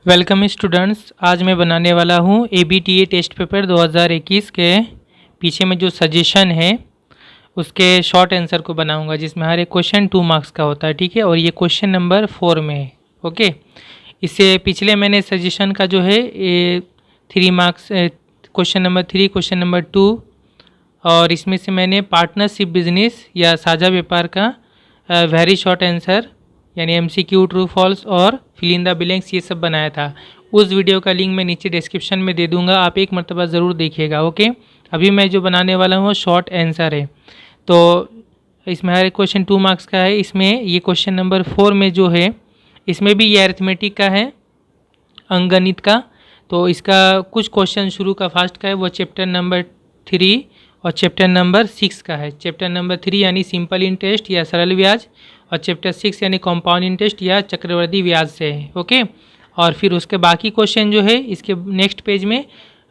Welcome students. आज मैं बनाने वाला हूँ ABTA टेस्ट पेपर 2021 के पीछे में जो सजेशन है उसके शॉर्ट आंसर को बनाऊंगा, जिसमें हर एक क्वेश्चन 2 मार्क्स का होता है। ठीक है, और ये क्वेश्चन नंबर 4 में है। ओके, इससे पिछले मैंने सजेशन का जो है ये 3 marks, question number 3, question number 2 और इसमें से मैंने पार्टनरशिप बिजनेस या साझा व्यापार का वेरी शॉर्ट आंसर यानी MCQ, ट्रू फॉल्स और फिल इन द ब्लैंक्स ये सब बनाया था। उस वीडियो का लिंक मैं नीचे डिस्क्रिप्शन में दे दूंगा, आप एक मरतबा ज़रूर देखिएगा। ओके, अभी मैं जो बनाने वाला हूँ शॉर्ट आंसर है, तो इसमें हर एक क्वेश्चन 2 मार्क्स का है। इसमें ये क्वेश्चन नंबर 4 में जो है इसमें भी ये अरिथमेटिक का है, अंकगणित का। तो इसका कुछ क्वेश्चन शुरू का फास्ट का है, वो चैप्टर नंबर 3 और चैप्टर नंबर 6 का है। चैप्टर नंबर 3 यानी सिंपल इंटरेस्ट या सरल ब्याज, और चैप्टर 6 यानी कंपाउंड इंटरेस्ट या चक्रवृद्धि ब्याज से है। ओके, और फिर उसके बाकी क्वेश्चन जो है इसके नेक्स्ट पेज में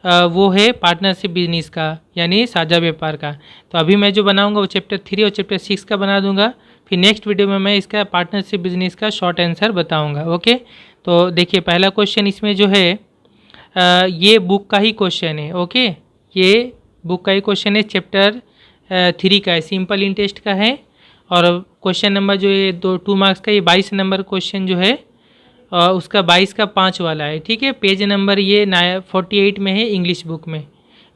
वो है पार्टनरशिप बिजनेस का यानी साझा व्यापार का। तो अभी मैं जो बनाऊंगा वो चैप्टर 3 और चैप्टर 6 का बना दूंगा, फिर नेक्स्ट वीडियो में मैं इसका पार्टनरशिप बिजनेस का शॉर्ट आंसर बताऊँगा। ओके, तो देखिए पहला क्वेश्चन इसमें जो है ये बुक का ही क्वेश्चन है। ओके, ये बुक का ही क्वेश्चन है, चैप्टर 3 का है, सिंपल इंटरेस्ट का है। और क्वेश्चन नंबर जो ये 2 मार्क्स का, ये 22 नंबर क्वेश्चन जो है उसका 22 का 5 वाला है। ठीक है, पेज नंबर ये 48 में है इंग्लिश बुक में।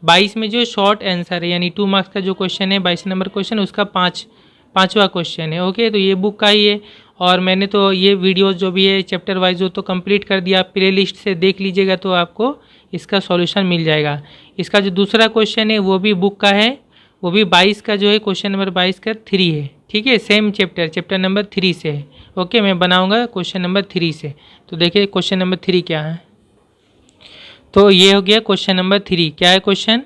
22 में जो शॉर्ट आंसर है यानी 2 मार्क्स का जो क्वेश्चन है 22 नंबर क्वेश्चन, उसका पाँचवा क्वेश्चन है। ओके, तो ये बुक का ही है। और मैंने तो ये वीडियोस जो भी है चैप्टर वाइज वो तो कंप्लीट कर दिया, आप प्ले लिस्ट से देख लीजिएगा तो आपको इसका सॉल्यूशन मिल जाएगा। इसका जो दूसरा क्वेश्चन है वो भी बुक का है, वो भी 22 का जो है क्वेश्चन नंबर 22 का 3 है। ठीक है, सेम चैप्टर नंबर 3 से है। ओके, मैं बनाऊंगा क्वेश्चन नंबर 3 से। तो देखिए क्वेश्चन नंबर 3 क्या है। तो ये हो गया क्वेश्चन नंबर 3। क्या है question?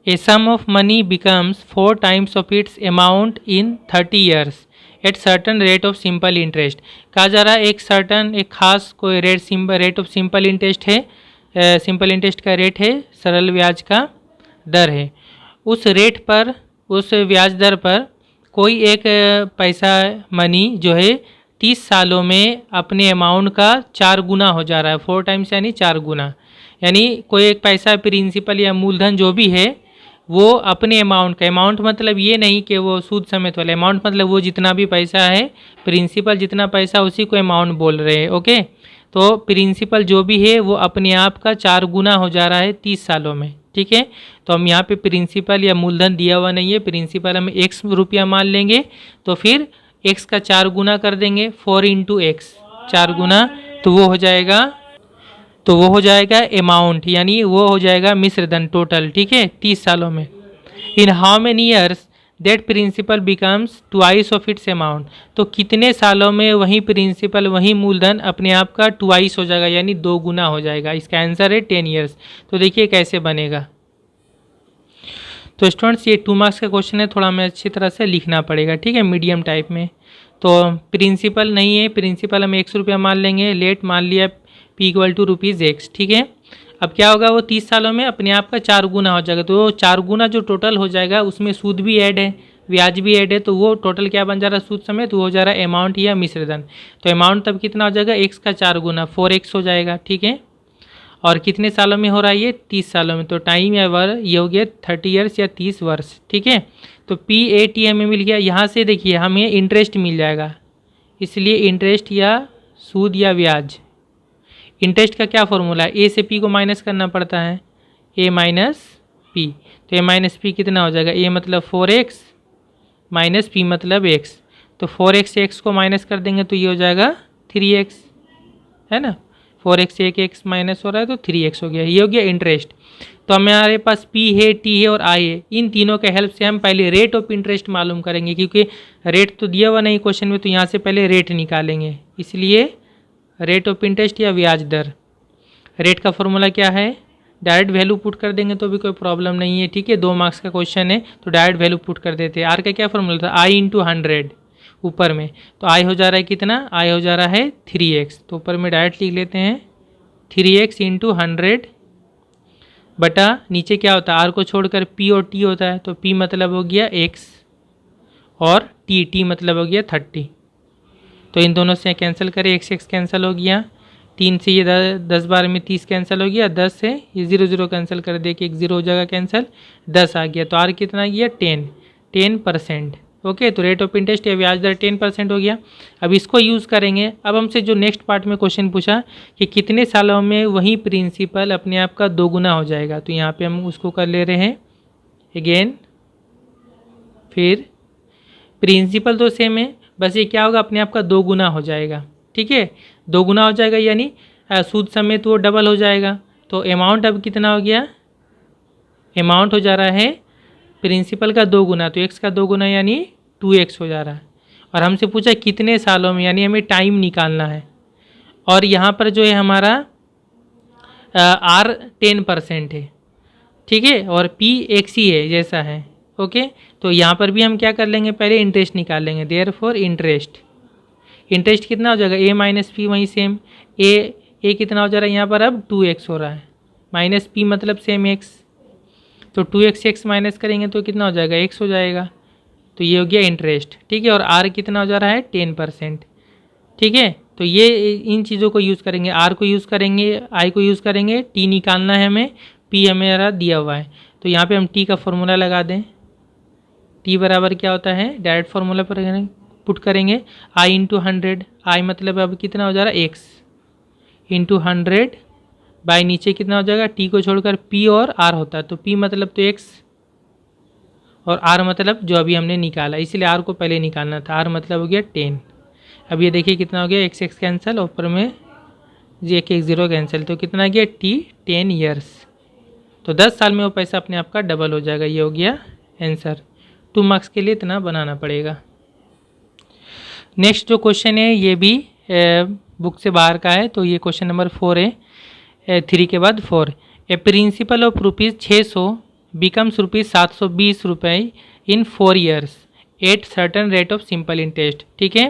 A sum of money becomes 4 times of its amount in 30 years at certain rate of simple interest. कहा जा रहा है एक खास कोई रेट ऑफ सिंपल इंटरेस्ट है, सिंपल इंटरेस्ट का रेट है, सरल ब्याज का दर है। उस रेट पर, उस ब्याज दर पर कोई एक पैसा मनी जो है 30 सालों में अपने अमाउंट का 4 गुना हो जा रहा है। 4 टाइम्स यानी 4 गुना, यानी कोई एक पैसा प्रिंसिपल या मूलधन जो भी है वो अपने अमाउंट का, अमाउंट मतलब ये नहीं कि वो सूद समेत वाला अमाउंट, मतलब वो जितना भी पैसा है प्रिंसिपल जितना पैसा उसी को अमाउंट बोल रहे हैं। ओके, तो प्रिंसिपल जो भी है वो अपने आप का 4 गुना हो जा रहा है 30 सालों में। ठीक है, तो हम यहाँ पे प्रिंसिपल या मूलधन दिया हुआ नहीं है, प्रिंसिपल हम x रुपया मान लेंगे, तो फिर x का 4 गुना कर देंगे, 4 इंटू एक्स 4 गुना, तो वो हो जाएगा अमाउंट, यानी वो हो जाएगा मिश्र धन टोटल। ठीक है, 30 सालों में। In how many years that principal becomes twice of its amount. तो कितने सालों में वही प्रिंसिपल, वही मूलधन अपने आप का ट्वाइस हो जाएगा यानी 2 गुना हो जाएगा। इसका आंसर है 10 ईयर्स। तो देखिए कैसे बनेगा। तो स्टूडेंट्स ये 2 मार्क्स का क्वेश्चन है, थोड़ा हमें अच्छी तरह से लिखना पड़ेगा। ठीक है, मीडियम टाइप में। तो प्रिंसिपल नहीं है, प्रिंसिपल हम 100 रुपया मान लेंगे, लेट मान लिया P = ₹X। ठीक है, अब क्या होगा, वो 30 सालों में अपने आप का 4 गुना हो जाएगा। तो 4 गुना जो टोटल हो जाएगा उसमें सूद भी ऐड है, ब्याज भी ऐड है, तो वो टोटल क्या बन जा रहा है सूद समेत, तो हो जा रहा है अमाउंट या मिश्रधन। तो अमाउंट तब कितना हो जाएगा, x का 4 गुना 4x हो जाएगा। ठीक है, और कितने सालों में हो रहा है ये, 30 सालों में। तो टाइम या वर्ष ये हो गया 30 ईयर्स या 30 वर्ष। ठीक है, तो PAT हमें मिल गया। यहाँ से देखिए हमें इंटरेस्ट मिल जाएगा, इसलिए इंटरेस्ट या सूद या ब्याज, इंटरेस्ट का क्या फॉर्मूला है, A से P को माइनस करना पड़ता है, A माइनस P। तो A माइनस P कितना हो जाएगा, A मतलब 4x माइनस P मतलब x। तो 4x से x को माइनस कर देंगे तो ये हो जाएगा 3x, है ना। 4x से एक x माइनस हो रहा है तो 3x हो गया। ये हो गया इंटरेस्ट। तो हमारे पास P है, T है और I है। इन तीनों के हेल्प से हम पहले रेट ऑफ इंटरेस्ट मालूम करेंगे, क्योंकि रेट तो दिया हुआ नहीं क्वेश्चन में, तो यहाँ से पहले रेट निकालेंगे। इसलिए रेट ऑफ इंटरेस्ट या ब्याज दर, रेट का फॉर्मूला क्या है, डायरेक्ट वैल्यू पुट कर देंगे तो भी कोई प्रॉब्लम नहीं है। ठीक है, 2 मार्क्स का क्वेश्चन है तो डायरेक्ट वैल्यू पुट कर देते हैं। आर का क्या फॉर्मूला था, I × 100 ऊपर में, तो I हो जा रहा है कितना, I हो जा रहा है 3x। तो ऊपर में डायरेक्ट लिख लेते हैं 3x × 100 बटा नीचे क्या होता है, R को छोड़कर P और T होता है, तो P मतलब हो गया x और T मतलब हो गया 30। तो इन दोनों से कैंसिल करें, x कैंसिल हो गया, 3 से ये 10 बार में 30 कैंसिल हो गया, 10 से ये 0 0 कैंसिल कर दे कि एक 0 हो जाएगा कैंसिल, 10 आ गया। तो आर कितना आ गया 10%। ओके, तो रेट ऑफ इंटरेस्ट या ब्याज दर 10% हो गया। अब इसको यूज़ करेंगे। अब हमसे जो नेक्स्ट पार्ट में क्वेश्चन पूछा कि कितने सालों में वही प्रिंसिपल अपने आप का 2 गुना हो जाएगा, तो यहाँ पे हम उसको कर ले रहे हैं अगेन। फिर प्रिंसिपल तो सेम है, बस ये क्या होगा अपने आप का 2 गुना हो जाएगा। ठीक है, 2 गुना हो जाएगा यानी सूद समेत वो डबल हो जाएगा। तो अमाउंट अब कितना हो गया, अमाउंट हो जा रहा है प्रिंसिपल का 2 गुना, तो एक्स का 2 गुना यानी 2x हो जा रहा है। और हमसे पूछा कितने सालों में, यानी हमें टाइम निकालना है। और यहाँ पर जो है हमारा आर 10% है, ठीक है, और पी एक्स ही है जैसा है। ओके, तो यहाँ पर भी हम क्या कर लेंगे, पहले इंटरेस्ट निकाल लेंगे। देयरफॉर इंटरेस्ट कितना हो जाएगा, a माइनस पी, वहीं सेम a कितना हो जा रहा है यहाँ पर, अब 2x हो रहा है, माइनस p मतलब सेम x, तो 2x x माइनस करेंगे तो कितना हो जाएगा, x हो जाएगा। तो ये हो गया इंटरेस्ट। ठीक है, और r कितना हो जा रहा है 10%। ठीक है, तो ये इन चीज़ों को यूज़ करेंगे, r को यूज़ करेंगे, i को यूज़ करेंगे, t निकालना है हमें, p हमें दिया हुआ है। तो यहाँ पे हम t का फॉर्मूला लगा दें। t बराबर क्या होता है, डायरेक्ट फार्मूला पर पुट करेंगे, i इंटू 100, i मतलब अब कितना हो जा रहा है x इंटू 100 बाई नीचे कितना हो जाएगा, t को छोड़कर p और r होता है, तो p मतलब तो x और r मतलब जो अभी हमने निकाला, इसलिए r को पहले निकालना था, r मतलब हो गया 10। अब ये देखिए कितना हो गया, x कैंसिल, ऊपर में जी एक 0 कैंसिल, तो कितना आ गया t 10 ईयर्स। तो 10 साल में वो पैसा अपने आप का डबल हो जाएगा। ये हो गया आंसर। 2 मार्क्स के लिए इतना बनाना पड़ेगा। नेक्स्ट जो क्वेश्चन है ये भी बुक से बाहर का है, तो ये क्वेश्चन नंबर 4 है, 3 के बाद 4। A principal of rupees 600 becomes rupees 720 रुपये in 4 years at certain rate of simple interest. ठीक है,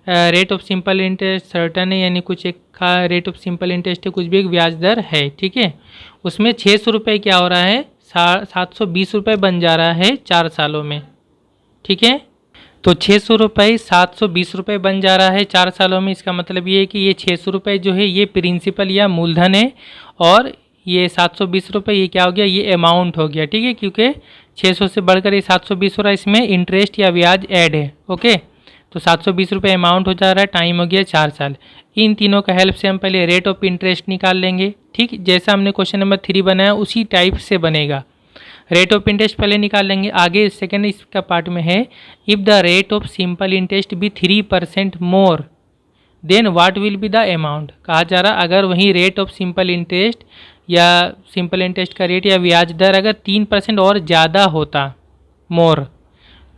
rate of simple interest certain है, यानी कुछ एक रेट ऑफ सिंपल इंटरेस्ट है, कुछ भी एक ब्याज दर है। ठीक है, उसमें 600 रुपये क्या हो रहा है, 720 रुपये बन जा रहा है 4 सालों में। ठीक है, तो 600 रुपये 720 रुपये बन जा रहा है 4 सालों में। इसका मतलब ये है कि ये 600 रुपये जो है ये प्रिंसिपल या मूलधन है, और ये 720 रुपये ये क्या हो गया, ये अमाउंट हो गया। ठीक है, क्योंकि 600 से बढ़कर ये 720 हो रहा है, इसमें इंटरेस्ट या ब्याज ऐड है। ओके, तो 720 रुपये अमाउंट हो जा रहा है, टाइम हो गया 4 साल। इन तीनों का हेल्प से हम पहले रेट ऑफ इंटरेस्ट निकाल लेंगे। ठीक, जैसा हमने क्वेश्चन नंबर 3 बनाया उसी टाइप से बनेगा। रेट ऑफ इंटरेस्ट पहले निकाल लेंगे। आगे सेकेंड इसका पार्ट में है, if the rate of simple interest be 3% more than what will be the amount. कहा जा रहा अगर वही रेट ऑफ सिंपल इंटरेस्ट या सिंपल इंटरेस्ट का रेट या ब्याज दर अगर 3% और ज़्यादा होता, मोर,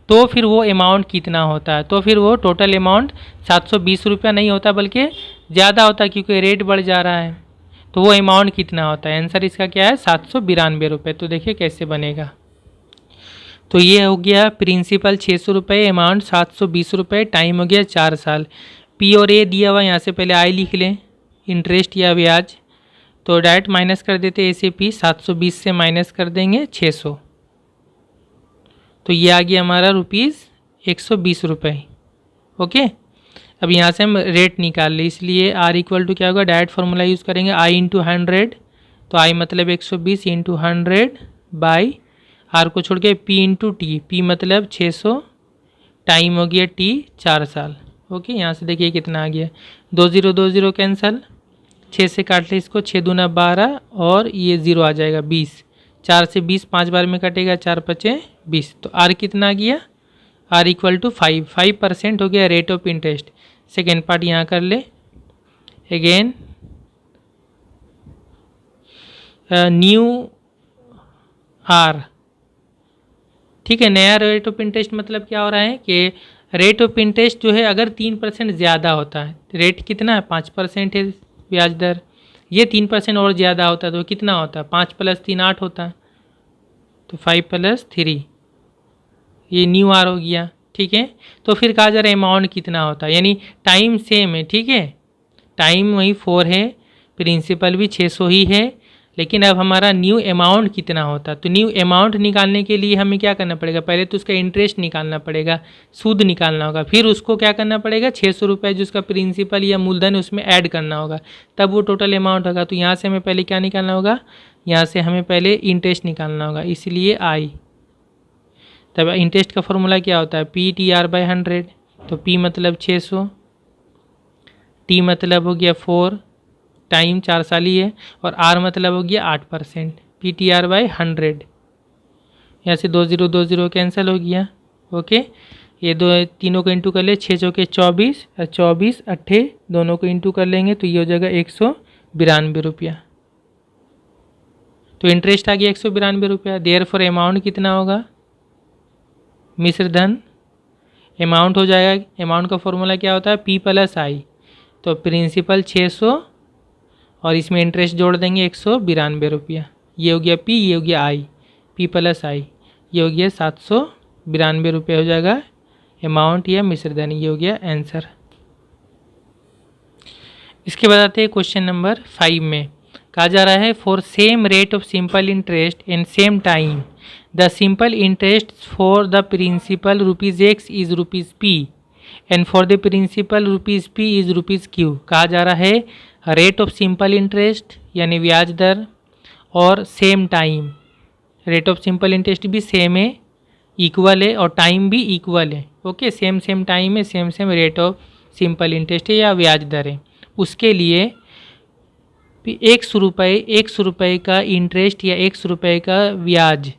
तो फिर वो अमाउंट कितना होता है। तो फिर वो टोटल अमाउंट 720 रुपया नहीं होता बल्कि ज़्यादा होता, क्योंकि रेट बढ़ जा रहा है। तो वो अमाउंट कितना होता है, आंसर इसका क्या है 792 रुपये। तो देखिए कैसे बनेगा। तो ये हो गया प्रिंसिपल 600 रुपये, अमाउंट 720 रुपये, टाइम हो गया 4 साल। पी और ए दिया हुआ, यहाँ से पहले आई लिख लें, इंटरेस्ट या ब्याज, तो डायरेक्ट माइनस कर देते ए से पी, 720 से माइनस कर देंगे 600, तो ये आ गया हमारा ₹120 रुपये। ओके, अब यहाँ से हम रेट निकाल लें, इसलिए आर इक्वल टू क्या होगा, डायरेक्ट फार्मूला यूज़ करेंगे, आई इंटू 100, तो आई मतलब 120 इंटू 100 बाई आर को छोड़ के पी इंटू टी, पी मतलब 600, टाइम हो गया टी 4 साल। ओके, यहाँ से देखिए कितना आ गया, 20 कैंसल, 6 से काट ले इसको, 6 दूना 12 और ये 0 आ जाएगा 20, 4 से 20 5 बार में कटेगा, 4 पचे 20। तो आर कितना आ गया, आर इक्वल टू 5% हो गया rate of interest. Second part यहाँ कर ले अगेन, न्यू आर। ठीक है, नया रेट ऑफ इंटरेस्ट मतलब क्या हो रहा है कि रेट ऑफ इंटरेस्ट जो है अगर 3% ज़्यादा होता है, रेट कितना है 5% है ब्याज दर, ये 3% और ज़्यादा होता है तो कितना होता है, 5 + 3 8 होता है, तो 5 + 3 ये न्यू आर हो गया। ठीक है, तो फिर कहा जा रहा है अमाउंट कितना होता है, यानी टाइम सेम है। ठीक है, टाइम वही 4 है, प्रिंसिपल भी 600 ही है, लेकिन अब हमारा न्यू अमाउंट कितना होता, तो न्यू अमाउंट निकालने के लिए हमें क्या करना पड़ेगा, पहले तो उसका इंटरेस्ट निकालना पड़ेगा, सूद निकालना होगा, फिर उसको क्या करना पड़ेगा 600 रुपये जो उसका प्रिंसिपल या मूलधन उसमें ऐड करना होगा, तब वो टोटल अमाउंट होगा। तो यहाँ से हमें पहले क्या निकालना होगा, यहाँ से हमें पहले इंटरेस्ट निकालना होगा, इसलिए आई। तब इंटरेस्ट का फॉर्मूला क्या होता है, PTR/100। तो P मतलब 600, T मतलब हो गया 4, टाइम 4 साल ही है, और R मतलब हो गया 8%। PTR/100, यहाँ से 20 कैंसिल हो गया। ओके, ये दो तीनों को इंटू कर ले, 6 चौके 24 और 24 अट्ठे दोनों को इंटू कर लेंगे तो ये हो जाएगा 192 रुपया। तो इंटरेस्ट आ गया 192 रुपया। देयर फॉर अमाउंट कितना होगा, मिश्र धन अमाउंट हो जाएगा। अमाउंट का फॉर्मूला क्या होता है, P+I। तो प्रिंसिपल 600 और इसमें इंटरेस्ट जोड़ देंगे 192 रुपया। ये हो गया P, ये हो गया I, P+I, ये हो गया 792 रुपये हो जाएगा अमाउंट या मिश्र धन। ये हो गया आंसर। इसके बाद आते हैं क्वेश्चन नंबर 5 में। कहा जा रहा है for same rate of simple interest and same time the simple interest for the principal ₹X is ₹P and for the principal ₹P is ₹Q। कहा जा रहा है रेट ऑफ सिंपल इंटरेस्ट यानी ब्याज दर और same time, rate of simple interest भी same है, equal है, और टाइम भी इक्वल है। ओके, सेम टाइम है, same rate of simple interest है या ब्याज दर है। उसके लिए 100 रुपये का इंटरेस्ट या 100 रुपये का ब्याज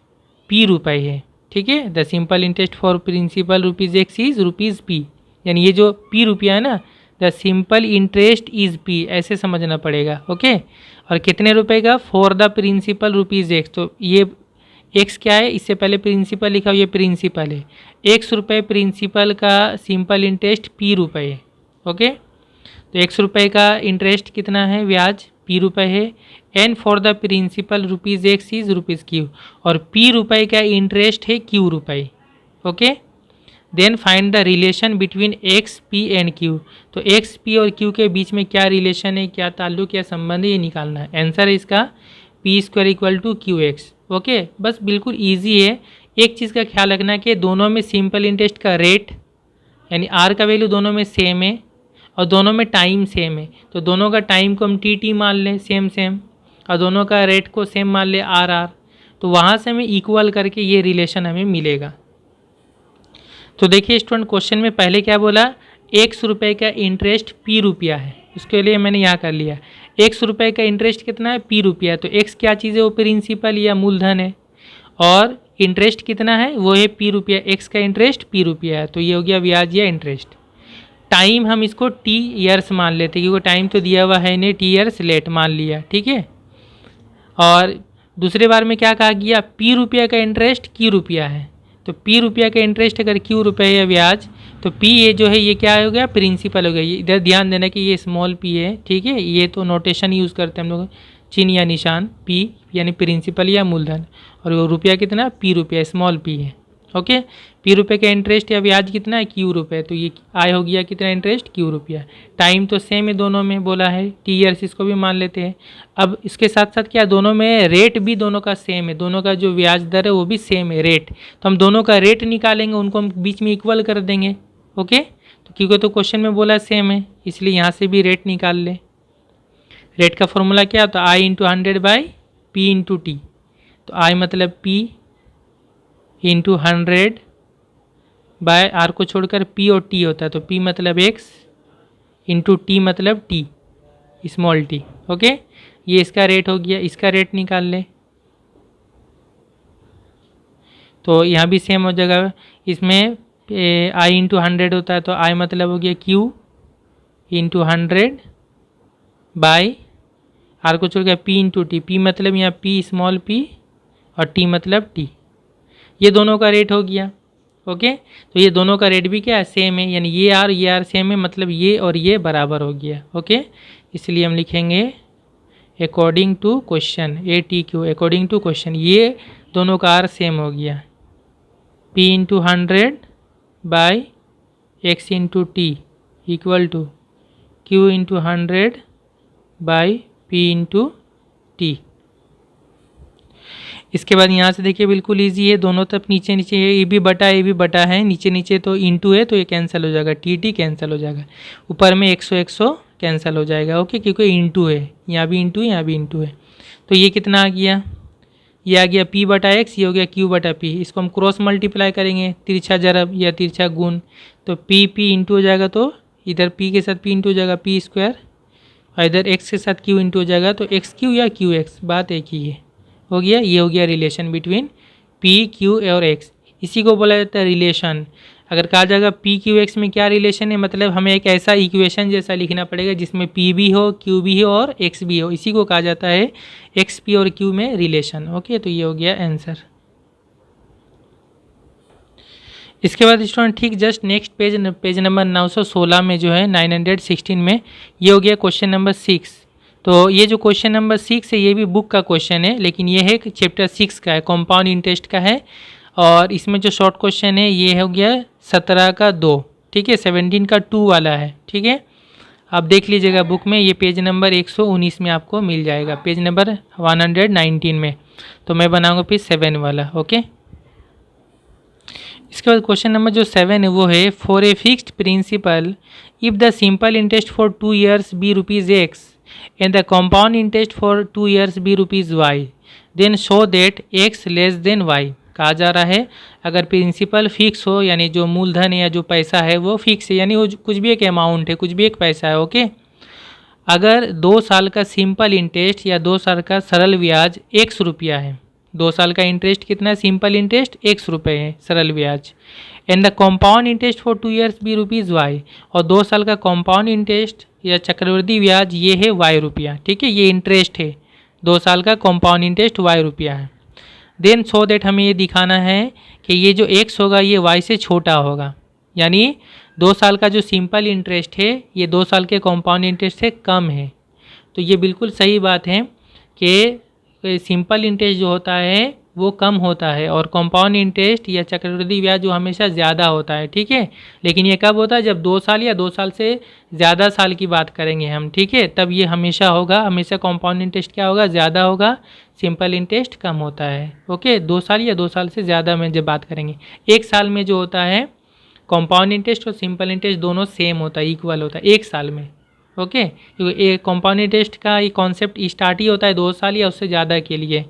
P है। ठीक है, the simple interest for principal ₹X is ₹P, यानी ये जो P रुपया है ना, the simple interest is P, ऐसे समझना पड़ेगा। ओके, और कितने रुपए का, फॉर द प्रिंसिपल ₹X। तो ये X क्या है, इससे पहले प्रिंसिपल लिखा हुआ, ये प्रिंसिपल है। 100 रुपये प्रिंसिपल का सिंपल इंटरेस्ट P है। ओके, तो 100 रुपये का इंटरेस्ट कितना है, ब्याज P है, and for the principal ₹X is ₹Q, और P का इंटरेस्ट है Q। Okay, then find the relation between X, P and Q। तो X, P और Q के बीच में क्या रिलेशन है, क्या ताल्लुक, क्या संबंध है, ये निकालना है। आंसर है इसका P² = QX। ओके, बस बिल्कुल ईजी है। एक चीज़ का ख्याल रखना कि दोनों में सिंपल इंटरेस्ट का रेट यानी R का वैल्यू दोनों में सेम है और दोनों में टाइम सेम है। तो दोनों का टाइम को हम TT मान लें सेम, और दोनों का रेट को सेम मान लें RR। तो वहाँ से हमें इक्वल करके ये रिलेशन हमें मिलेगा। तो देखिए स्टूडेंट, क्वेश्चन में पहले क्या बोला, 100 रुपये का इंटरेस्ट P है, उसके लिए मैंने यहाँ कर लिया 100 रुपये का इंटरेस्ट कितना है, P। तो X क्या चीज़ है, वो प्रिंसिपल या मूलधन है, और इंटरेस्ट कितना है, वो है P। X का इंटरेस्ट P है, तो ये हो गया ब्याज या इंटरेस्ट। टाइम हम इसको T ईयर्स मान लेते हैं, क्योंकि टाइम तो दिया हुआ है नहीं, T ईयर्स लेट मान लिया। ठीक है, और दूसरे बार में क्या कहा गया, P का इंटरेस्ट Q है। तो P का इंटरेस्ट अगर Q है ब्याज, तो P ये जो है ये क्या हो गया, प्रिंसिपल हो गया। ये इधर ध्यान देना कि ये स्मॉल P है। ठीक है, ये तो नोटेशन यूज़ करते हैं हम लोग, चिन्ह या निशान, P यानी प्रिंसिपल या मूलधन, और वो रुपया कितना, P स्मॉल P है। ओके, P का इंटरेस्ट या ब्याज कितना है, Q। तो ये आय हो गया कितना, इंटरेस्ट Q। टाइम तो सेम है, दोनों में बोला है, T ईयर्स इसको भी मान लेते हैं। अब इसके साथ साथ क्या, दोनों में रेट भी दोनों का सेम है, दोनों का जो ब्याज दर है वो भी सेम है, रेट। तो हम दोनों का रेट निकालेंगे, उनको हम बीच में इक्वल कर देंगे। ओके, तो क्योंकि तो क्वेश्चन में बोला सेम है, इसलिए यहाँ से भी रेट निकाल ले। रेट का फॉर्मूला क्या होता है, I × 100/P × T। तो I मतलब P × 100 बाय R को छोड़कर P और T होता है। तो P मतलब X × T मतलब T, स्मॉल T। ओके, ये इसका रेट हो गया, इसका रेट निकाल ले। तो यहाँ भी सेम हो जाएगा, इसमें I × 100 होता है, तो I मतलब हो गया Q × 100 बाय R को छोड़ गया P × T। P मतलब यहाँ P स्मॉल P और T मतलब T। ये दोनों का रेट हो गया। ओके, तो ये दोनों का रेट भी क्या है, सेम है, यानी ये R सेम है, मतलब ये और ये बराबर हो गया। ओके, इसलिए हम लिखेंगे according to question, ATQ according to question, ये दोनों का R सेम हो गया। P × 100 by X × T equal to Q × 100 by P × T। इसके बाद यहाँ से देखिए बिल्कुल इजी है, दोनों तरफ नीचे नीचे है, ए बी बटा है, नीचे नीचे तो इंटू है तो ये कैंसिल हो जाएगा, टी कैंसिल हो जाएगा, ऊपर में 100 कैंसिल हो जाएगा। ओके, क्योंकि इंटू है, यहाँ भी इंटू है, यहाँ भी इंटू है। तो ये कितना आ गया, ये आ गया p बटा एक्स, ये हो गया q बटा p। इसको हम क्रॉस मल्टीप्लाई करेंगे, तिरछा जरब या तिरछा गुण, तो p इंटू हो जाएगा, तो इधर p के साथ p इंटू हो जाएगा p स्क्वायर, और इधर x के साथ q इंटू हो जाएगा, तो एक्स क्यू या क्यू एक्स, बात एक ही है। हो गया, ये हो गया रिलेशन बिटवीन p q और x, इसी को बोला जाता है रिलेशन। अगर कहा जाएगा p q x में क्या रिलेशन है, मतलब हमें एक ऐसा इक्वेशन जैसा लिखना पड़ेगा जिसमें p भी हो, q भी हो और x भी हो, इसी को कहा जाता है x p और q में रिलेशन। ओके, तो ये हो गया आंसर। इसके बाद स्टूडेंट ठीक जस्ट नेक्स्ट पेज नंबर 916 में जो है 916 में ये हो गया क्वेश्चन नंबर 6। तो ये जो क्वेश्चन नंबर 6 है ये भी बुक का क्वेश्चन है, लेकिन ये है चैप्टर 6 का है, कंपाउंड इंटरेस्ट का है। और इसमें जो शॉर्ट क्वेश्चन है ये हो गया 17 का 2, ठीक है, 17 का 2 वाला है, ठीक है। आप देख लीजिएगा बुक में, ये पेज नंबर 119 में आपको मिल जाएगा, पेज नंबर 119 में। तो मैं बनाऊंगा फिर 7 वाला। ओके, इसके बाद क्वेश्चन नंबर जो 7 है वो है for a fixed principal if the simple interest for 2 years be rupees X and the compound interest for 2 years be rupees Y then show that X less than Y. कहा जा रहा है अगर principal fix हो, यानी जो मूलधन है या जो पैसा है वो फिक्स है, यानी वो कुछ भी एक अमाउंट है, कुछ भी एक पैसा है। ओके, अगर 2 साल का सिंपल इंटरेस्ट या 2 साल का सरल ब्याज 100 रुपया है, 2 साल का इंटरेस्ट कितना है, सिंपल इंटरेस्ट 100 रुपये है, सरल ब्याज, and the compound interest for 2 years be rupees Y, और 2 साल का कंपाउंड इंटरेस्ट या चक्रवृद्धि ब्याज ये है वाई रुपया, ठीक है, ये इंटरेस्ट है, 2 साल का कंपाउंड इंटरेस्ट वाई रुपया है। देन सो दैट हमें ये दिखाना है कि ये जो एक्स होगा ये वाई से छोटा होगा, यानी 2 साल का जो सिंपल इंटरेस्ट है ये 2 साल के कंपाउंड इंटरेस्ट से कम है। तो ये बिल्कुल सही बात है कि सिंपल इंटरेस्ट जो होता है वो कम होता है और कंपाउंड इंटरेस्ट या चक्रवृद्धि ब्याज जो हमेशा ज़्यादा होता है, ठीक है। लेकिन ये कब होता है, जब 2 साल या 2 साल से ज़्यादा साल की बात करेंगे हम, ठीक है, तब ये हमेशा होगा, हमेशा कंपाउंड इंटरेस्ट क्या होगा, ज़्यादा होगा, सिंपल इंटरेस्ट कम होता है। ओके, 2 साल या 2 साल से ज़्यादा में जब बात करेंगे, 1 साल में जो होता है कंपाउंड इंटरेस्ट और सिंपल इंटरेस्ट दोनों सेम होता है, इक्वल होता है 1 साल में। ओके, क्योंकि एक कंपाउंड इंटरेस्ट का ये कॉन्सेप्ट स्टार्ट ही होता है 2 साल या उससे ज़्यादा के लिए,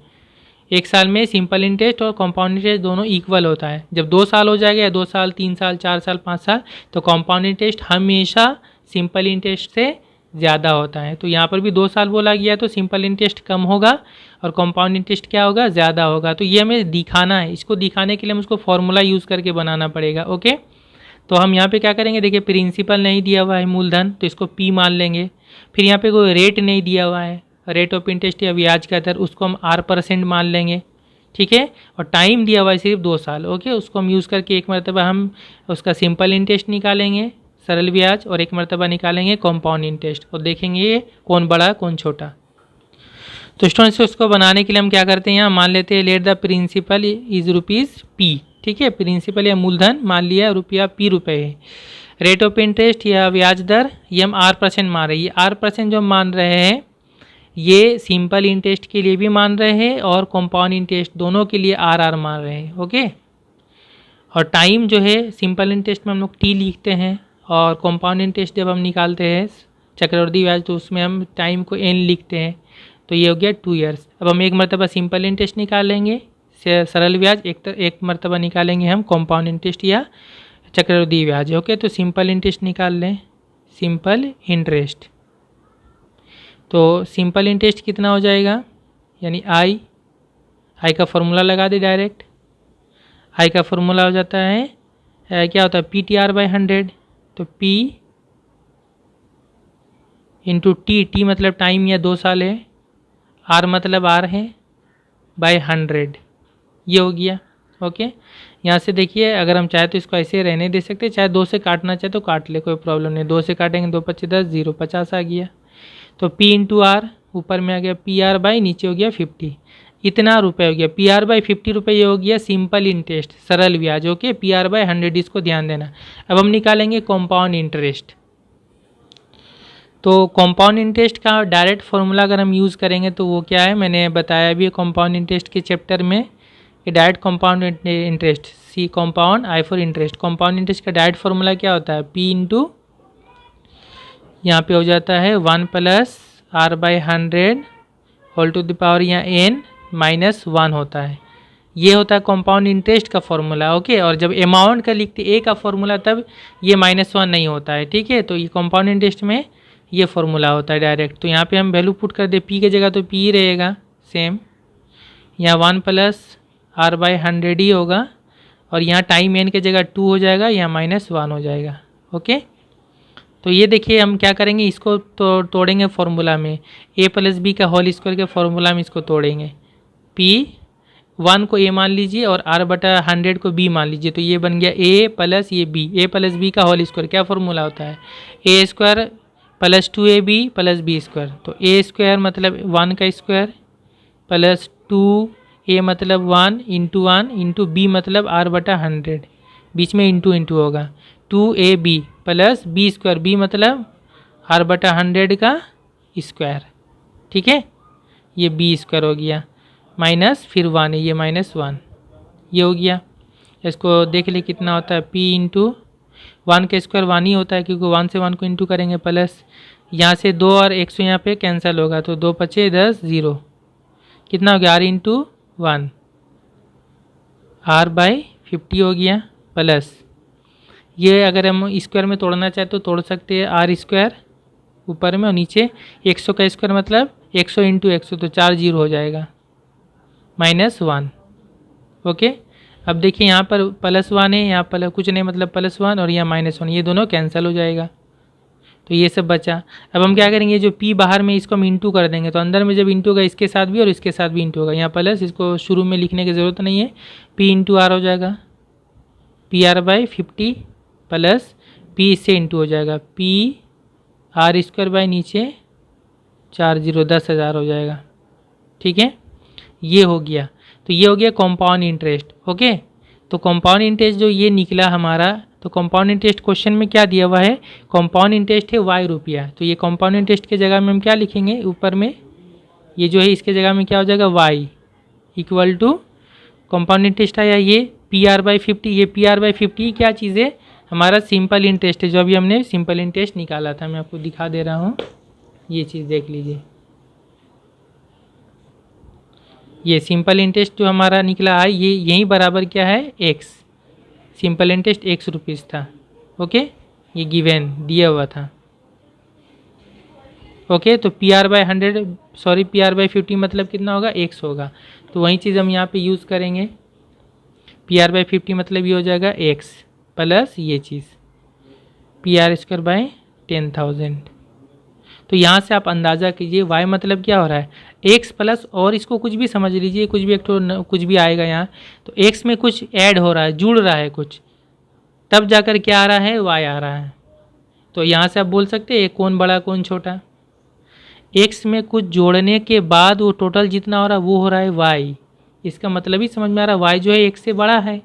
1 साल में सिंपल इंटरेस्ट और कंपाउंड इंटरेस्ट दोनों इक्वल होता है। जब 2 साल हो जाएगा या 2 साल, 3 साल, 4 साल, 5 साल, तो कंपाउंड इंटरेस्ट हमेशा सिंपल इंटरेस्ट से ज़्यादा होता है। तो यहाँ पर भी 2 साल बोला गया तो सिंपल इंटरेस्ट कम होगा और कंपाउंड इंटरेस्ट क्या होगा, ज़्यादा होगा। तो ये हमें दिखाना है, इसको दिखाने के लिए हम उसको फॉर्मूला यूज़ करके बनाना पड़ेगा। ओके, तो हम यहाँ पे क्या करेंगे, देखिए प्रिंसिपल नहीं दिया हुआ है मूलधन, तो इसको P मान लेंगे। फिर यहाँ पे कोई रेट नहीं दिया हुआ है, रेट ऑफ इंटरेस्ट या ब्याज का दर, उसको हम R% मान लेंगे, ठीक है। और टाइम दिया हुआ है सिर्फ 2 साल। ओके, उसको हम यूज़ करके एक मरतबा हम उसका सिंपल इंटरेस्ट निकालेंगे, सरल ब्याज, और एक मरतबा निकालेंगे कंपाउंड इंटरेस्ट, और देखेंगे ये कौन बड़ा कौन छोटा। तो स्टूडेंट्स उसको बनाने के लिए हम क्या करते हैं, यहाँ मान लेते हैं let the principal is rupees P, ठीक है, प्रिंसिपल या मूलधन मान लिया रुपया P रुपये है। रेट ऑफ इंटरेस्ट या ब्याज दर ये हम R% मान रहे हैं, ये R% जो मान रहे हैं ये सिंपल इंटरेस्ट के लिए भी मान रहे हैं और कंपाउंड इंटरेस्ट दोनों के लिए RR मान रहे हैं। ओके, और टाइम जो है सिंपल इंटरेस्ट में हम लोग T लिखते हैं और कंपाउंड इंटरेस्ट जब हम निकालते हैं चक्रवृद्धि ब्याज तो उसमें हम टाइम को N लिखते हैं। तो ये हो गया 2 years। अब हम एक मरतबा सिंपल इंटरेस्ट निकालेंगे, सरल ब्याज, एक मरतबा निकालेंगे हम कंपाउंड इंटरेस्ट या चक्रवृद्धि ब्याज। ओके, तो सिंपल इंटरेस्ट निकाल लें, सिंपल इंटरेस्ट, तो सिंपल इंटरेस्ट कितना हो जाएगा, यानी आई का फॉर्मूला लगा दे डायरेक्ट, आई का फॉर्मूला हो जाता है क्या होता है PTR/100, तो P इंटू टी मतलब टाइम या 2 साल है, R मतलब R है, बाय 100, ये हो गया। ओके, यहाँ से देखिए अगर हम चाहे तो इसको ऐसे रहने दे सकते, चाहे 2 से काटना चाहे तो काट ले, कोई प्रॉब्लम नहीं, 2 से काटेंगे 2 25 10 0 50 आ गया। तो P इंटू आर ऊपर में आ गया PR बाई नीचे हो गया 50, इतना रुपये हो गया, PR/50 रुपये ये हो गया सिंपल इंटरेस्ट, सरल ब्याज। ओके, PR/100 इसको ध्यान देना। अब हम निकालेंगे कंपाउंड इंटरेस्ट, तो कंपाउंड इंटरेस्ट का डायरेक्ट फार्मूला अगर हम यूज़ करेंगे तो वो क्या है, मैंने बताया भी है कंपाउंड इंटरेस्ट के चैप्टर में कि direct compound interest, C compound I for interest. Compound interest का डायरेक्ट फार्मूला क्या होता है, पी इंटू यहाँ पे हो जाता है 1 plus R/100 whole to the power यहाँ n माइनस 1 होता है। ये होता है कंपाउंड इंटरेस्ट का फॉर्मूला। ओके, और जब अमाउंट का लिखते ए का फॉर्मूला तब ये -1 नहीं होता है। ठीक है, तो ये कंपाउंड इंटरेस्ट में ये फॉर्मूला होता है डायरेक्ट। तो यहाँ पे हम वैल्यू पुट कर दे पी की जगह तो पी रहेगा सेम, यहाँ 1 प्लस R/100 ही होगा, और यहाँ टाइम n की जगह 2 हो जाएगा, यहाँ -1 हो जाएगा। ओके, तो ये देखिए हम क्या करेंगे, इसको तो तोड़ेंगे फॉर्मूला में, a प्लस बी का होल स्क्वायर के फॉर्मूला में इसको तोड़ेंगे। p 1 को a मान लीजिए और R/100 को b मान लीजिए, तो ये बन गया a प्लस ये b, a प्लस बी का होल स्क्वायर क्या फॉर्मूला होता है, a square plus 2ab plus B square. तो a स्क्वायर मतलब 1 का स्क्वायर प्लस 2a मतलब 1 इंटू b मतलब R/100, बीच में इंटू इंटू होगा, 2ab plus B square, B मतलब R/100 का स्क्वायर। ठीक है, ये बी स्क्वायर हो गया, माइनस फिर 1 है, ये -1, ये हो गया। इसको देख ले कितना होता है, p इंटू 1 का स्क्वायर 1 ही होता है, क्योंकि 1 से 1 को इंटू करेंगे, प्लस यहाँ से 2 और 100 यहाँ पे कैंसिल होगा, तो 2 पचे 10, 0 कितना हो गया, r इंटू 1 R/50 हो गया, प्लस ये अगर हम स्क्वायर में तोड़ना चाहे तो तोड़ सकते हैं, आर स्क्वायर ऊपर में और नीचे 100 का स्क्वायर मतलब 100 इंटू 100, तो 4 0 हो जाएगा, -1। ओके, अब देखिए यहाँ पर +1 है, यहाँ पर कुछ नहीं मतलब +1, और यहाँ -1, ये दोनों कैंसिल हो जाएगा, तो ये सब बचा। अब हम क्या करेंगे, जो p बाहर में इसको हम इंटू कर देंगे, तो अंदर में जब इंटू होगा इसके साथ भी और इसके साथ भी इंटू होगा, यहाँ प्लस, इसको शुरू में लिखने की ज़रूरत नहीं है, p इंटू आर हो जाएगा, PR/50 प्लस p इससे इंटू हो जाएगा, PR² नीचे 4 0 10,000 हो जाएगा। ठीक है, ये हो गया, तो ये हो गया कंपाउंड इंटरेस्ट। ओके, तो कंपाउंड इंटरेस्ट जो ये निकला हमारा, तो कंपाउंड इंटरेस्ट क्वेश्चन में क्या दिया हुआ है, कंपाउंड इंटरेस्ट है y रुपया, तो ये कंपाउंड इंटरेस्ट के जगह में हम क्या लिखेंगे, ऊपर में ये जो है इसके जगह में क्या हो जाएगा, y equal to compound interest आया ये PR/50, ये PR/50 क्या चीज़ है, हमारा सिंपल इंटरेस्ट है, जो अभी हमने सिंपल इंटरेस्ट निकाला था, मैं आपको दिखा दे रहा हूँ, ये चीज़ देख लीजिए, ये सिंपल इंटरेस्ट जो हमारा निकला है, ये यही बराबर क्या है, x, simple interest x rupees था। ओके, ये गिवन दिया हुआ था। ओके, तो PR/50 मतलब कितना होगा, x होगा, तो वही चीज़ हम यहाँ पे यूज़ करेंगे, PR/50 मतलब ये हो जाएगा x प्लस ये चीज़ PR² 10,000। तो यहाँ से आप अंदाज़ा कीजिए y मतलब क्या हो रहा है, x प्लस, और इसको कुछ भी समझ लीजिए, कुछ भी एक तो कुछ भी आएगा यहाँ, तो x में कुछ ऐड हो रहा है, जुड़ रहा है कुछ, तब जाकर क्या आ रहा है, y आ रहा है। तो यहाँ से आप बोल सकते हैं कौन बड़ा कौन छोटा, x में कुछ जोड़ने के बाद वो टोटल जितना हो रहा है वो हो रहा है y, इसका मतलब ही समझ में आ रहा है, y जो है x से बड़ा है,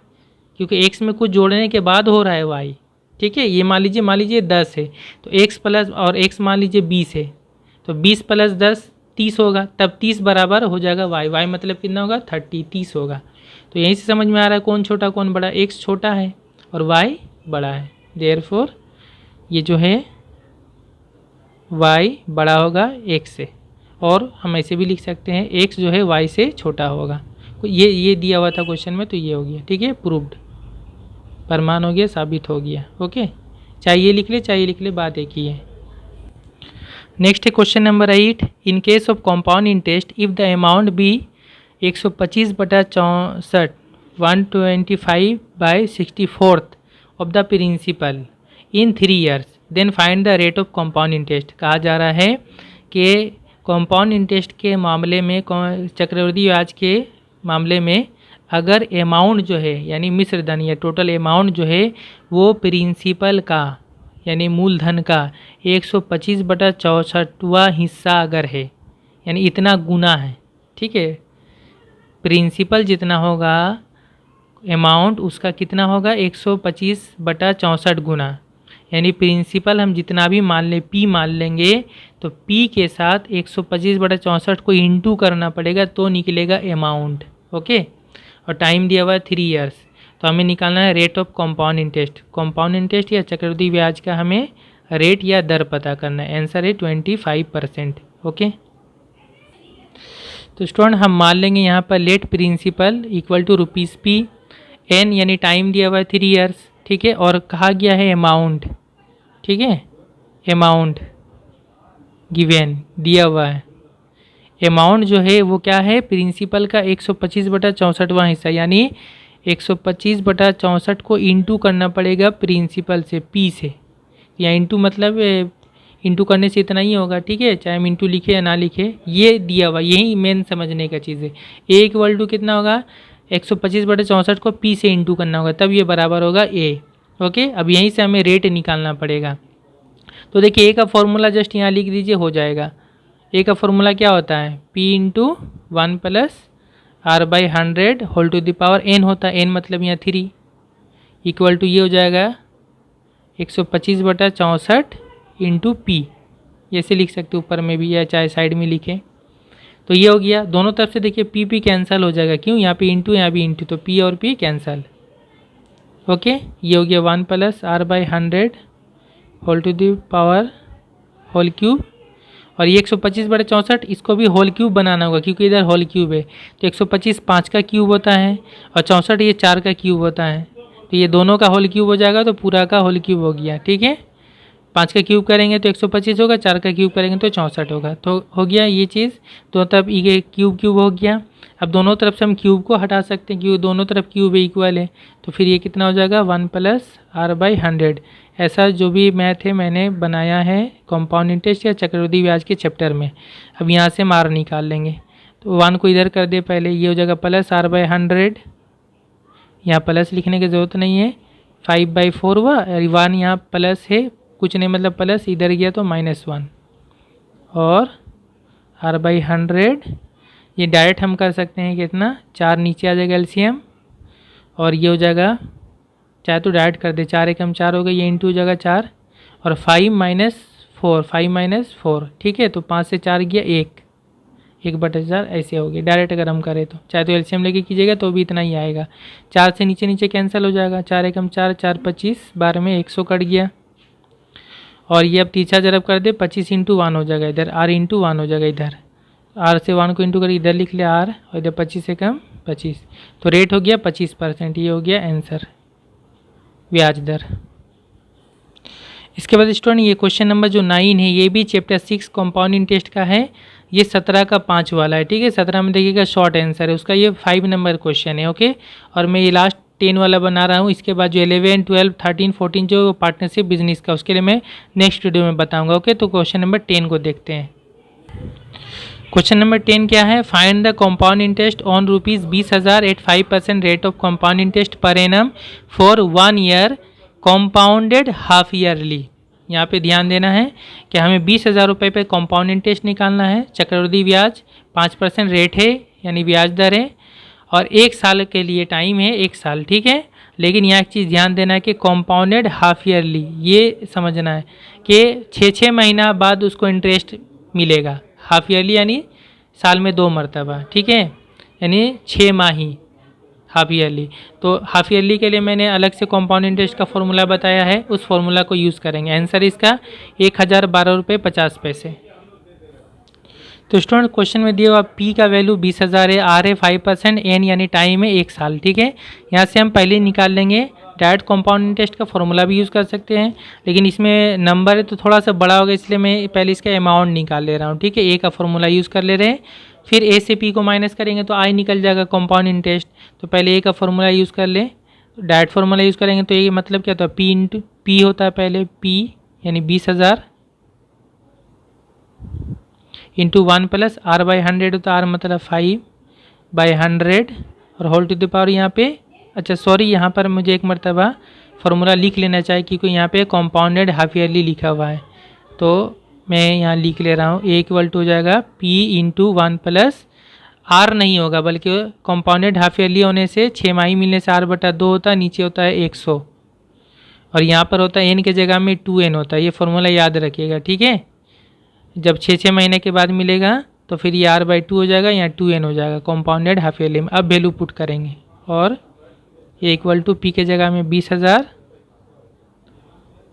क्योंकि x में कुछ जोड़ने के बाद हो रहा है y। ठीक है, ये मान लीजिए 10 है, तो x प्लस और x मान लीजिए 20 है, तो 20 प्लस 10 30 होगा, तब 30 बराबर हो जाएगा y मतलब कितना होगा, 30 होगा। तो यहीं से समझ में आ रहा है कौन छोटा कौन बड़ा, x छोटा है और y बड़ा है, देयरफॉर ये जो है y बड़ा होगा x से, और हम ऐसे भी लिख सकते हैं x जो है y से छोटा होगा। ये दिया हुआ था क्वेश्चन में, तो ये हो गया। ठीक है, प्रूव्ड, प्रमाण हो गया, साबित हो गया। ओके, चाहे ये लिख ले, बात एक ही है। नेक्स्ट है question number 8, in case of compound interest if the amount be 125/64 125/64 of the principal in 3 years, then find the rate of compound interest. कहा जा रहा है कि कंपाउंड इंटरेस्ट के मामले में, चक्रवृद्धि ब्याज के मामले में, अगर अमाउंट जो है यानी मिश्र धन या टोटल अमाउंट जो है वो प्रिंसिपल का यानी मूलधन का 125/64वां हिस्सा अगर है, यानी इतना गुना है। ठीक है, प्रिंसिपल जितना होगा अमाउंट उसका कितना होगा, 125/64 गुना, यानी प्रिंसिपल हम जितना भी मान लें P मान लेंगे तो P के साथ 125/64 को इंटू करना पड़ेगा तो निकलेगा अमाउंट। ओके, और टाइम दिया हुआ है 3 ईयर्स। तो हमें निकालना है rate of compound interest. Compound interest या चक्रवृद्धि ब्याज का हमें रेट या दर पता करना है। आंसर है 25%। ओके, तो स्टूडेंट हम मान लेंगे यहाँ पर let principal equal to ₹P, N यानी टाइम दिया हुआ है 3 ईयर्स, ठीक है, और कहा गया है अमाउंट, ठीक है, अमाउंट गिवन दिया हुआ है। अमाउंट जो है वो क्या है, प्रिंसिपल का 125/64वां हिस्सा, यानी 125/64 को इंटू करना पड़ेगा प्रिंसिपल से, P से, या इंटू मतलब इंटू करने से इतना ही होगा, ठीक है, चाहे हम इंटू लिखे या ना लिखे, ये दिया हुआ, यही मेन समझने का चीज़ है। ए इक्वल टू कितना होगा, 125/64 को P से इंटू करना होगा, तब ये बराबर होगा A। ओके, अब यहीं से हमें रेट निकालना पड़ेगा। तो देखिए A का फॉर्मूला जस्ट यहाँ लिख दीजिए, हो जाएगा। A का फॉर्मूला क्या होता है, P × 1 + R/100 whole to the power n होता है, n मतलब यहाँ 3 इक्वल टू ये हो जाएगा 125/64 × P, ऐसे लिख सकते ऊपर में भी या चाहे साइड में लिखें। तो ये हो गया, दोनों तरफ से देखिए P कैंसिल हो जाएगा, क्यों, यहाँ पे इंटू यहाँ भी इंटू, तो P और P कैंसिल। ओके, ये हो गया 1 + R/100 whole to the power whole cube, और ये 125/64 इसको भी होल क्यूब बनाना होगा क्योंकि इधर होल क्यूब है। तो 125 5 का क्यूब होता है और 64 ये 4 का क्यूब होता है, तो ये दोनों का होल क्यूब हो जाएगा, तो पूरा का होल क्यूब हो गया, ठीक है। 5 का क्यूब करेंगे तो 125 होगा, 4 का क्यूब करेंगे तो 64 होगा, तो हो गया ये चीज़। दोनों तरफ ये क्यूब हो गया। अब दोनों तरफ से हम क्यूब को हटा सकते हैं क्योंकि दोनों तरफ क्यूब इक्वल है, तो फिर ये कितना हो जाएगा 1 + R/100। ऐसा जो भी मैथ है मैंने बनाया है कंपाउंड इंटरेस्ट या चक्रवृद्धि ब्याज के चैप्टर में। अब यहाँ से मार निकाल लेंगे, तो 1 को इधर कर दे पहले, ये हो जाएगा +R/100, यहाँ प्लस लिखने की ज़रूरत नहीं है, 5/4 हुआ, 1 यहाँ प्लस है, कुछ नहीं मतलब प्लस, इधर गया तो -1, और R/100 ये डायरेक्ट हम कर सकते हैं कितना, 4 नीचे आ जाएगा एलसीएम, और ये हो जाएगा, चाहे तो डायरेक्ट कर दे, 4 एकम 4 हो गया, ये इंटू हो जाएगा 4, और 5 - 4, ठीक है, तो 5 से 4 गया 1/4 ऐसे हो गया। डायरेक्ट अगर हम करें तो, चाहे तो एलसीएम लेके कीजिएगा तो भी इतना ही आएगा। 4 से नीचे नीचे कैंसिल हो जाएगा, 4 एकम 4, 4 25, 12 में 100 कट गया, और ये अब तीसरा जरब कर दे, 25 × 1 हो जाएगा, इधर R × 1 हो जाएगा, इधर R से 1 को इंटू कर इधर लिख लिया R, और इधर 25 एकम 25, तो रेट हो गया 25%। ये हो गया आंसर, ब्याज दर। इसके बाद स्टूडेंट ये क्वेश्चन नंबर जो 9 है, ये भी चैप्टर 6 कंपाउंड इंटरेस्ट का है, ये 17 का 5 वाला है, ठीक है। 17 में देखिएगा शॉर्ट आंसर है उसका, ये 5 नंबर क्वेश्चन है। ओके, और मैं ये लास्ट 10 वाला बना रहा हूँ, इसके बाद जो 11, 12, 13, 14 जो पार्टनरशिप बिजनेस का, उसके लिए मैं नेक्स्ट वीडियो में बताऊँगा। ओके, तो क्वेश्चन नंबर 10 को देखते हैं। क्वेश्चन नंबर 10 क्या है, find the compound interest on ₹20,000 at 5% rate of compound interest per annum for 1 year compounded half yearly. यहाँ पे ध्यान देना है कि हमें 20,000 रुपये पे कंपाउंड इंटरेस्ट निकालना है, चक्रवृद्धि ब्याज 5% रेट है यानी ब्याज दर है, और 1 साल के लिए टाइम है, 1 साल, ठीक है। लेकिन यहाँ एक चीज़ ध्यान देना है कि कंपाउंडेड हाफ ईयरली, ये समझना है कि 6-6 महीना बाद उसको इंटरेस्ट मिलेगा। हाफ ईयरली यानी साल में 2 मरतबा, ठीक है, यानी 6 माही हाफ ईयरली। तो हाफ ईयरली के लिए मैंने अलग से कंपाउंड इंटरेस्ट का फॉर्मूला बताया है, उस फॉर्मूला को यूज़ करेंगे। आंसर इसका 1012.50 रुपये। तो स्टूडेंट क्वेश्चन में दिया हुआ P का वैल्यू 20,000 है, R है 5%, N यानी टाइम है 1 साल, ठीक है। यहाँ से हम पहले निकाल लेंगे, डायरेक्ट कंपाउंड इंटरेस्ट का फॉर्मूला भी यूज़ कर सकते हैं, लेकिन इसमें नंबर है तो थोड़ा सा बड़ा होगा, इसलिए मैं पहले इसका अमाउंट निकाल ले रहा हूँ, ठीक है। A का फॉर्मूला यूज़ कर ले रहे हैं, फिर A से P को माइनस करेंगे तो I निकल जाएगा कंपाउंड इंटरेस्ट। तो पहले A का फॉर्मूला यूज़ कर ले, डायरेक्ट फार्मूला यूज़ करेंगे तो ये मतलब क्या होता है, P होता है पहले, P यानी 20,000 इंटू 1 + R/100 होता है, R मतलब 5/100, और होल टू द पावर यहाँ पे, अच्छा सॉरी यहाँ पर मुझे एक मरतबा फार्मूला लिख लेना चाहिए क्योंकि यहाँ पे कंपाउंडेड हाफ ईयरली लिखा हुआ है, तो मैं यहाँ लिख ले रहा हूँ। A इक्वल टू हो जाएगा P × 1 + R नहीं होगा बल्कि कंपाउंडेड हाफ ईयरली होने से 6 माही मिलने से R/2 होता है, नीचे होता है 100, और यहाँ पर होता है n के जगह में 2n होता है। ये फॉर्मूला याद रखिएगा, ठीक है। जब 6 महीने के बाद मिलेगा तो फिर ये r/2 हो जाएगा, यहाँ 2n हो जाएगा कॉम्पाउंडेड हाफ ईयरली में। अब वैल्यू पुट करेंगे और ये इक्वल टू p के जगह में 20,000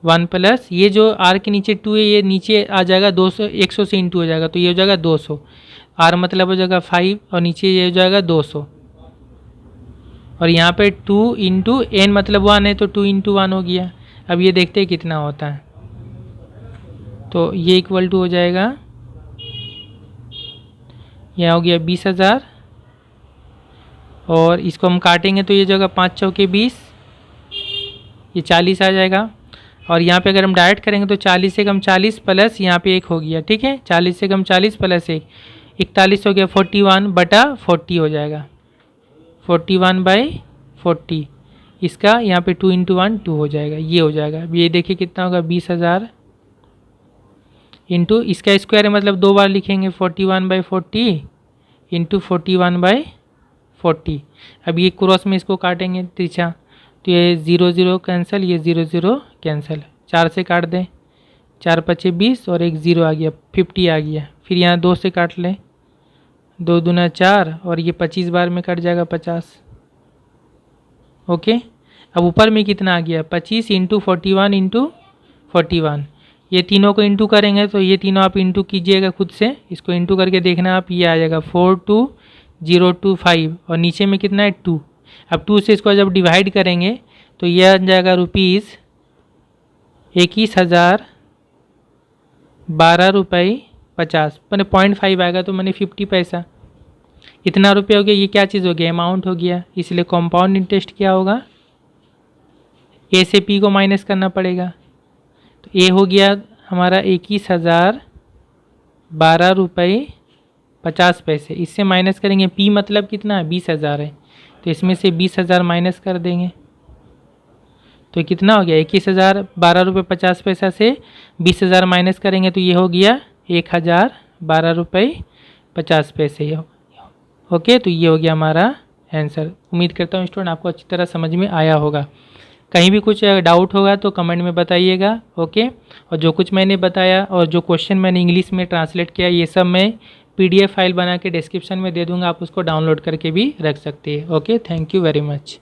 1 प्लस ये जो r के नीचे 2 है ये नीचे आ जाएगा 200, 100 से इंटू हो जाएगा तो ये हो जाएगा 200। r मतलब हो जाएगा 5 और नीचे ये हो जाएगा 200 और यहाँ पे 2 इंटू n मतलब 1 है तो 2 इंटू 1 हो गया। अब ये देखते हैं कितना होता है, तो ये इक्वल टू हो जाएगा, यहाँ हो गया 20,000 और इसको हम काटेंगे तो ये जगह 5 चौके 20, ये 40 आ जाएगा। और यहाँ पे अगर हम डायरेक्ट करेंगे तो 40 से कम 40 प्लस यहाँ पे 1 हो गया, ठीक है। 40 से कम 40 प्लस 1 41 हो गया, 41/40 हो जाएगा, 41/40। इसका यहाँ पे 2 इंटू 1 2 हो जाएगा, ये हो जाएगा। अब ये देखिए कितना होगा, 20,000 इंटू इसका स्क्वायर है मतलब 2 बार लिखेंगे, 41/40 इंटू 41/40। अब ये क्रॉस में इसको काटेंगे तिरछा तो ये 0 0 कैंसिल, ये 0 0 कैंसिल, 4 से काट दें, 4 5 20 और एक 0 आ गया, 50 आ गया। फिर यहाँ 2 से काट लें, 2 दूना 4 और ये 25 बार में कट जाएगा 50। ओके, अब ऊपर में कितना आ गया, 25 इंटू 41 इंटू 41। ये तीनों को इंटू करेंगे तो ये तीनों आप इंटू कीजिएगा खुद से, इसको इंटू करके देखना आप, ये आ जाएगा 42025 और नीचे में कितना है 2। अब 2 से इसको जब डिवाइड करेंगे तो ये आ जाएगा रुपीज़ 21,012.50 मैंने 0.5 आएगा तो मैंने 50 पैसा, इतना रुपये हो गया। ये क्या चीज़ हो गया, अमाउंट हो गया। इसलिए कंपाउंड इंटरेस्ट क्या होगा, ए से पी को माइनस करना पड़ेगा। तो ए हो गया हमारा 21,012.50। इससे माइनस करेंगे, पी मतलब कितना है 20,000 है तो इसमें से 20,000 माइनस कर देंगे तो कितना हो गया, 21,012.50 से 20,000 माइनस करेंगे तो ये हो गया 1,012.50। ओके, तो ये हो गया हमारा आंसर। उम्मीद करता हूँ स्टूडेंट आपको अच्छी तरह समझ में आया होगा। कहीं भी कुछ डाउट होगा तो कमेंट में बताइएगा। ओके, और जो कुछ मैंने बताया और जो क्वेश्चन मैंने इंग्लिश में ट्रांसलेट किया ये सब मैं PDF फाइल बना के डिस्क्रिप्शन में दे दूँगा, आप उसको डाउनलोड करके भी रख सकते हैं। Okay, thank you very much.